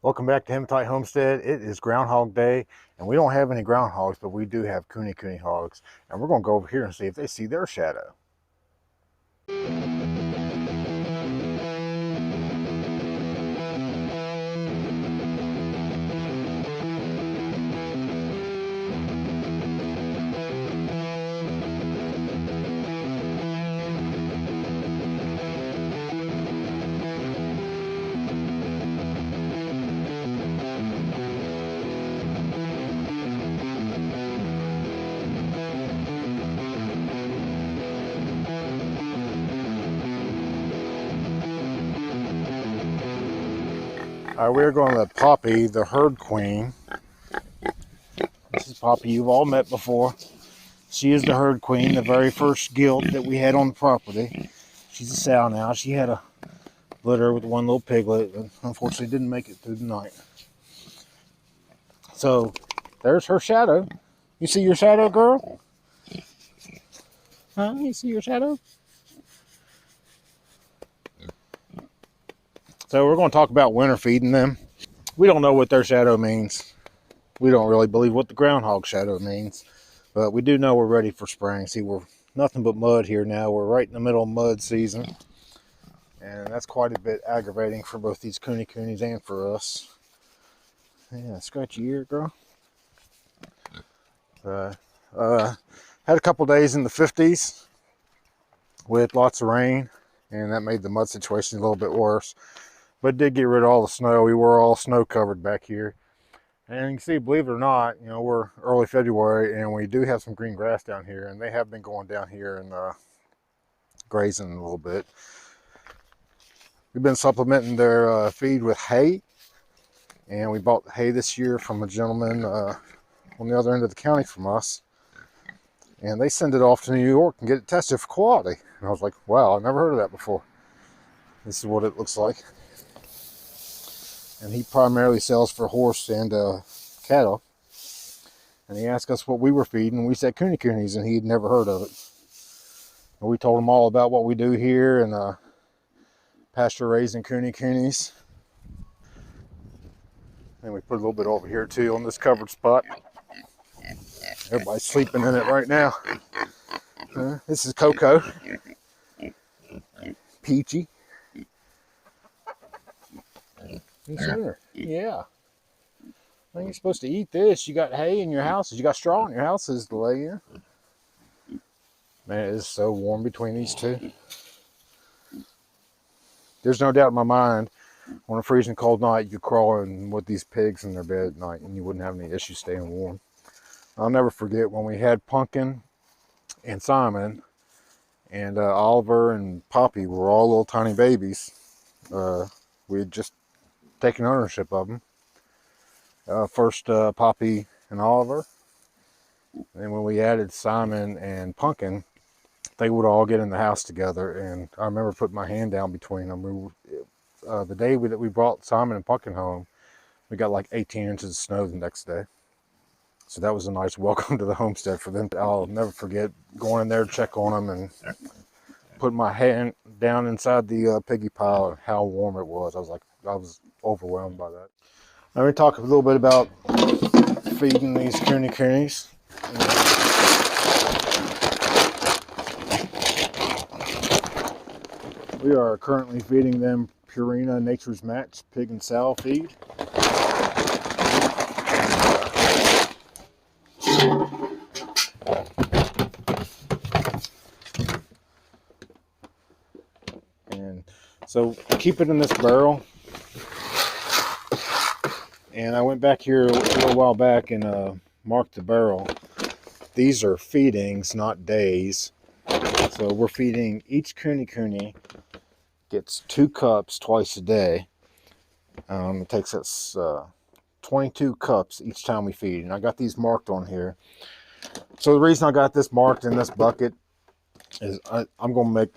Welcome back to Hematite Homestead. It is Groundhog Day, and we don't have any groundhogs, but we do have cooney hogs. And we're going to go over here and see if they see their shadow. We're going to let Poppy, the herd queen. This is Poppy you've all met before. She is the herd queen, the very first gilt that we had on the property. She's a sow now. She had a litter with one little piglet, and unfortunately didn't make it through the night. So there's her shadow. You see your shadow, girl? Huh? You see your shadow? So we're going to talk about winter feeding them. We don't know what their shadow means. We don't really believe what the groundhog shadow means. But we do know we're ready for spring. See, we're nothing but mud here now. We're right in the middle of mud season. And that's quite a bit aggravating for both these coonies and for us. Yeah, scratch your ear, girl. Had a couple days in the 50s with lots of rain. And that made the mud situation a little bit worse. But it did get rid of all the snow. We were all snow covered back here. And you can see, believe it or not, you know, we're early February and we do have some green grass down here. And they have been going down here and grazing a little bit. We've been supplementing their feed with hay. And we bought the hay this year from a gentleman on the other end of the county from us. And they send it off to New York and get it tested for quality. And I was like, wow, I've never heard of that before. This is what it looks like. And he primarily sells for horse and cattle. And he asked us what we were feeding, and we said coonies, and he'd never heard of it. And we told him all about what we do here and pasture raising coonies. And we put a little bit over here too on this covered spot. Everybody's sleeping in it right now. This is Coco. Peachy. Sure. Yeah. I think you're supposed to eat this. You got hay in your houses. You got straw in your houses to lay in. Man, it is so warm between these two. There's no doubt in my mind, on a freezing cold night, you could crawl in with these pigs in their bed at night and you wouldn't have any issues staying warm. I'll never forget when we had Pumpkin and Simon and Oliver and Poppy were all little tiny babies. We had just taken ownership of them. First Poppy and Oliver. And when we added Simon and Pumpkin, they would all get in the house together. And I remember putting my hand down between them. The day that we brought Simon and Pumpkin home, we got like 18 inches of snow the next day. So that was a nice welcome to the homestead for them. I'll never forget going in there to check on them and putting my hand down inside the piggy pile and how warm it was. I was overwhelmed by that. Let me talk a little bit about feeding these coonies. We are currently feeding them Purina Nature's Match pig and sow feed. And so keep it in this barrel. And I went back here a little while back and marked the barrel. These are feedings, not days. So we're feeding each cooney gets 2 cups twice a day. It takes us 22 cups each time we feed. And I got these marked on here. So the reason I got this marked in this bucket is I'm going to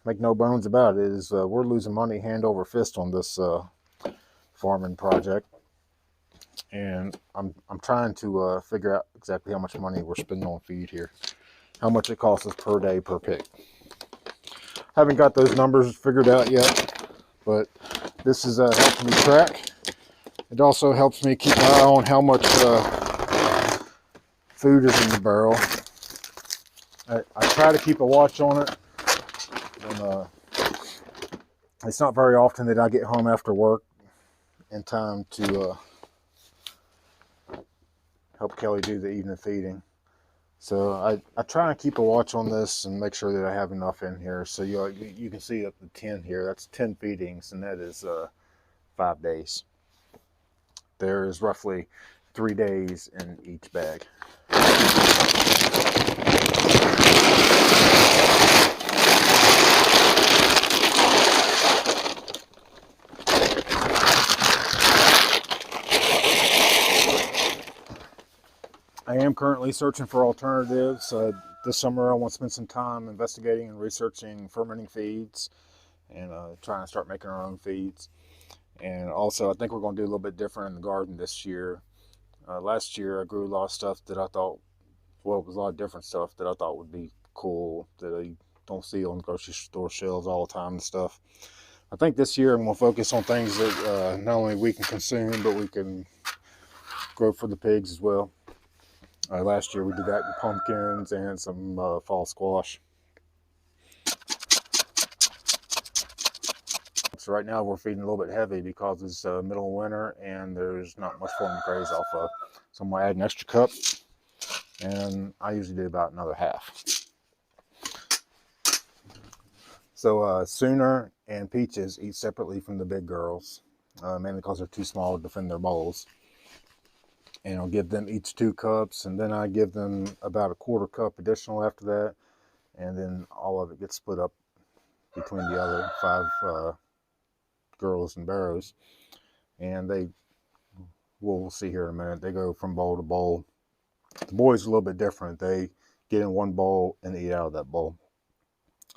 make no bones about it, is we're losing money hand over fist on this farming project. And I'm trying to figure out exactly how much money we're spending on feed here. How much it costs us per day per pig. Haven't got those numbers figured out yet, but this is helping me track. It also helps me keep an eye on how much food is in the barrel. I try to keep a watch on it. And, it's not very often that I get home after work in time to help Kelly do the evening feeding. So I try and keep a watch on this and make sure that I have enough in here. So you can see up to 10 here. That's 10 feedings, and that is 5 days. There is roughly 3 days in each bag. I am currently searching for alternatives. This summer I want to spend some time investigating and researching fermenting feeds and trying to start making our own feeds. And also I think we're going to do a little bit different in the garden this year. Last year I grew a lot of stuff that I thought, well, it was a lot of different stuff that I thought would be cool that I don't see on grocery store shelves all the time and stuff. I think this year I'm going to focus on things that not only we can consume, but we can grow for the pigs as well. Last year we did that with pumpkins and some fall squash. So right now we're feeding a little bit heavy because it's middle of winter and there's not much for them to graze off of. So I'm going to add an extra cup, and I usually do about another half. So Sooner and Peaches eat separately from the big girls, mainly because they're too small to defend their bowls. And I'll give them each 2 cups, and then I give them about a 1/4 cup additional after that, and then all of it gets split up between the other 5 girls and barrows. And we'll see here in a minute, they go from bowl to bowl. The boys are a little bit different. They get in one bowl and eat out of that bowl.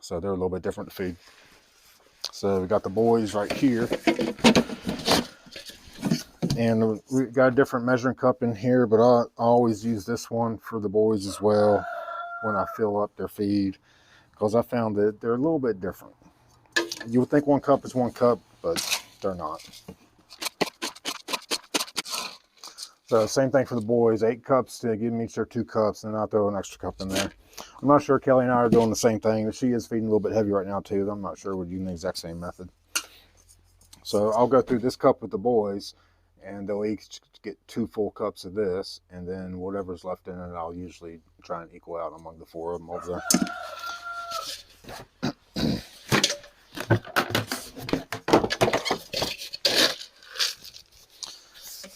So they're a little bit different to feed. So we got the boys right here. And we got a different measuring cup in here, but I always use this one for the boys as well when I fill up their feed, because I found that they're a little bit different. You would think 1 cup is 1 cup, but they're not. So same thing for the boys, 8 cups to give them each their 2 cups, and I'll throw an extra cup in there. I'm not sure Kelly and I are doing the same thing. She is feeding a little bit heavy right now too. I'm not sure we're using the exact same method. So I'll go through this cup with the boys, and they'll each get 2 full cups of this, and then whatever's left in it, I'll usually try and equal out among the 4 of them over there.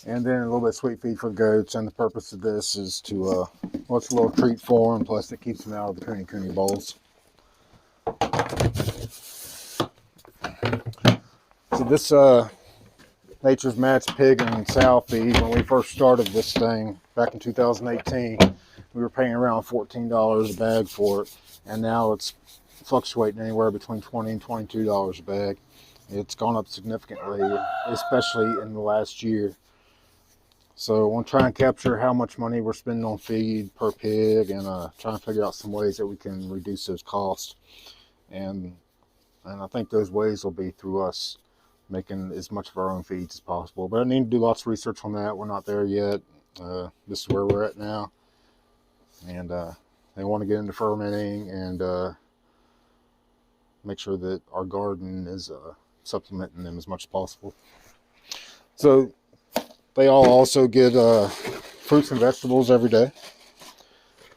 And then a little bit of sweet feed for the goats, and the purpose of this is to, well, it's a little treat for them, plus it keeps them out of the cooney bowls. So this Nature's Match pig and sow feed, when we first started this thing back in 2018, we were paying around $14 a bag for it, and now it's fluctuating anywhere between $20 and $22 a bag. It's gone up significantly, especially in the last year. So I want to try and capture how much money we're spending on feed per pig, and try and figure out some ways that we can reduce those costs. And I think those ways will be through us making as much of our own feeds as possible. But I need to do lots of research on that. We're not there yet. This is where we're at now. And they want to get into fermenting and make sure that our garden is supplementing them as much as possible. So they all also get fruits and vegetables every day.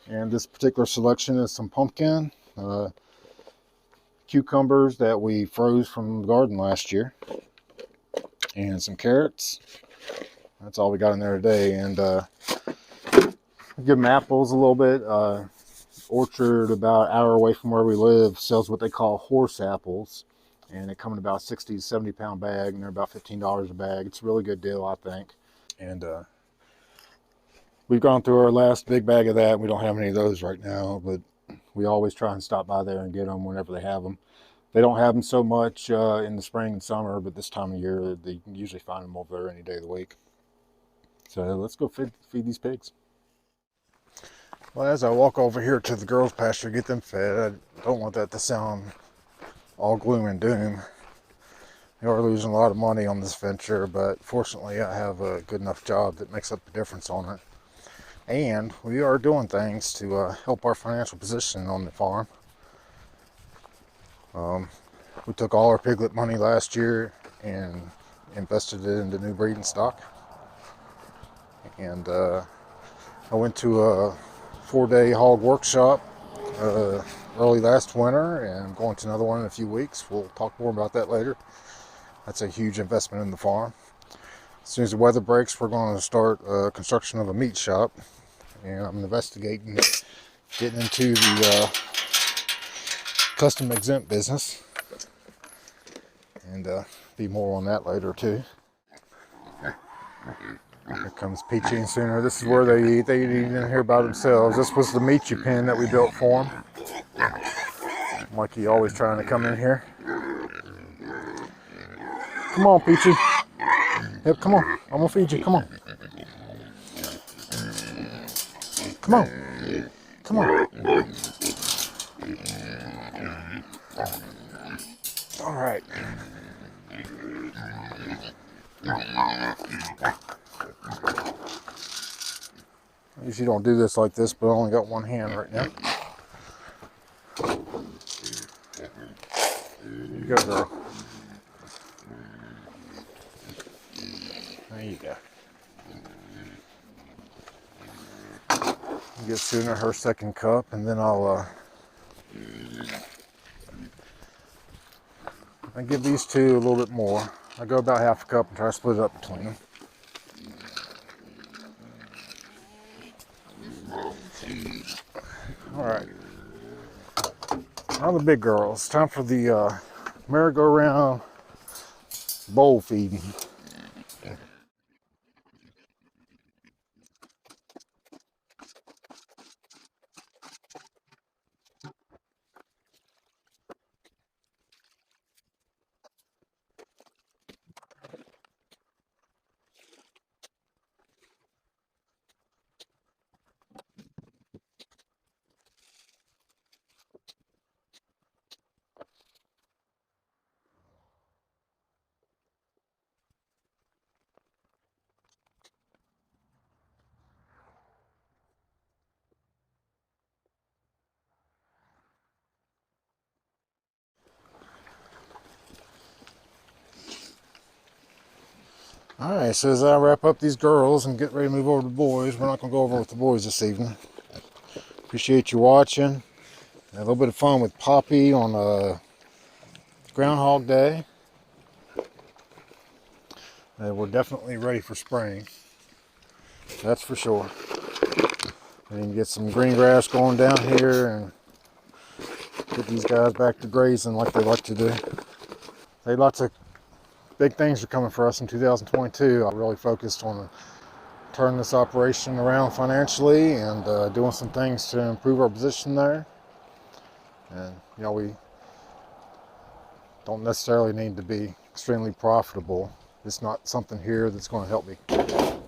And this particular selection is some pumpkin, cucumbers that we froze from the garden last year, and some carrots. That's all we got in there today. And give them apples a little bit. Orchard about an hour away from where we live sells what they call horse apples, and they come in about 60 to 70 pound bag, and they're about $15 a bag. It's a really good deal, I think. And we've gone through our last big bag of that. We don't have any of those right now, but we always try and stop by there and get them whenever they have them. They don't have them so much in the spring and summer, but this time of year, they usually find them over there any day of the week. So let's go feed these pigs. Well, as I walk over here to the girls' pasture, get them fed, I don't want that to sound all gloom and doom. We are losing a lot of money on this venture, but fortunately I have a good enough job that makes up the difference on it. And we are doing things to help our financial position on the farm. We took all our piglet money last year and invested it into new breeding stock. And I went to a 4-day hog workshop early last winter, and I'm going to another one in a few weeks. We'll talk more about that later. That's a huge investment in the farm. As soon as the weather breaks, we're going to start construction of a meat shop, and I'm investigating getting into the custom exempt business, and be more on that later too. Here comes Peachy and Sooner. This is where they eat. They eat in here by themselves. This was the meat you pen that we built for them. Mikey always trying to come in here. Come on, Peachy. Yep, come on. I'm gonna feed you. Come on. Come on. Come on. All right. I usually don't do this like this, but I only got one hand right now. There you go, girl. There you go. Get Sooner her second cup, and then I'll give these two a little bit more. I go about half a cup and try to split it up between them. All right. Now the big girls. Time for the merry-go-round bowl feeding. All right, so as I wrap up these girls and get ready to move over to the boys, we're not going to go over with the boys this evening. Appreciate you watching. A little bit of fun with Poppy on Groundhog Day. We're definitely ready for spring. That's for sure. We need to get some green grass going down here and get these guys back to grazing like they like to do. Lots of big things are coming for us in 2022. I really focused on turning this operation around financially and doing some things to improve our position there. And you know, we don't necessarily need to be extremely profitable. It's not something here that's going to help me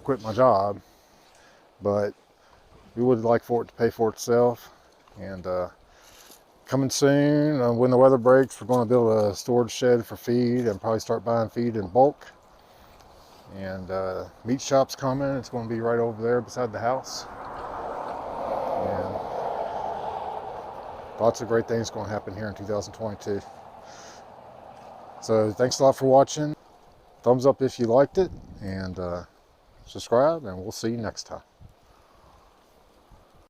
quit my job, but we would like for it to pay for itself. And coming soon, when the weather breaks, we're going to build a storage shed for feed and probably start buying feed in bulk. And meat shop's coming. It's going to be right over there beside the house. And lots of great things going to happen here in 2022. So thanks a lot for watching. Thumbs up if you liked it, and subscribe, and we'll see you next time.